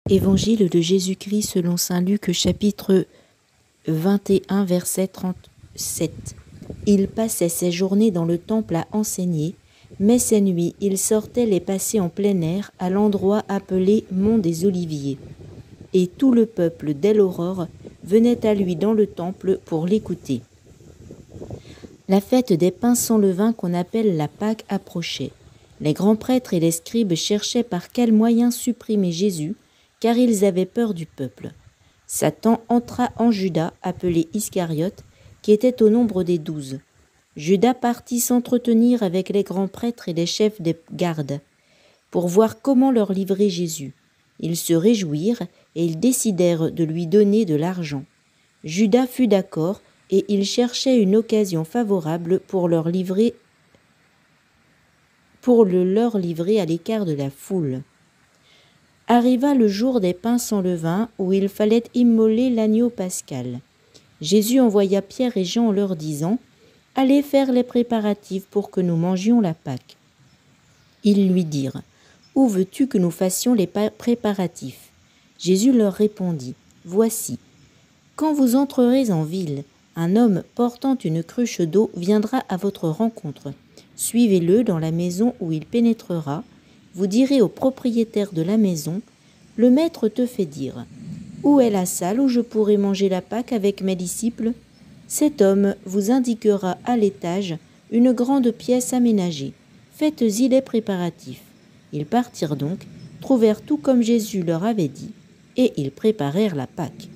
Évangile de Jésus-Christ selon saint Luc, chapitre 21, verset 37. Il passait ses journées dans le temple à enseigner, mais ces nuits il sortait les passer en plein air à l'endroit appelé Mont des Oliviers. Et tout le peuple, dès l'aurore, venait à lui dans le temple pour l'écouter. La fête des pains sans levain qu'on appelle la Pâque approchait. Les grands prêtres et les scribes cherchaient par quel moyen supprimer Jésus, car ils avaient peur du peuple. Satan entra en Judas, appelé Iscariote, qui était au nombre des 12. Judas partit s'entretenir avec les grands prêtres et les chefs des gardes, pour voir comment leur livrer Jésus. Ils se réjouirent et ils décidèrent de lui donner de l'argent. Judas fut d'accord et il cherchait une occasion favorable pour le leur livrer à l'écart de la foule. Arriva le jour des pains sans levain où il fallait immoler l'agneau pascal. Jésus envoya Pierre et Jean en leur disant « Allez faire les préparatifs pour que nous mangions la Pâque. » Ils lui dirent « Où veux-tu que nous fassions les préparatifs ?» Jésus leur répondit « Voici, quand vous entrerez en ville, un homme portant une cruche d'eau viendra à votre rencontre. Suivez-le dans la maison où il pénétrera. Vous direz au propriétaire de la maison, « Le maître te fait dire, où est la salle où je pourrai manger la Pâque avec mes disciples ?» Cet homme vous indiquera à l'étage une grande pièce aménagée. Faites-y les préparatifs. Ils partirent donc, trouvèrent tout comme Jésus leur avait dit, et ils préparèrent la Pâque.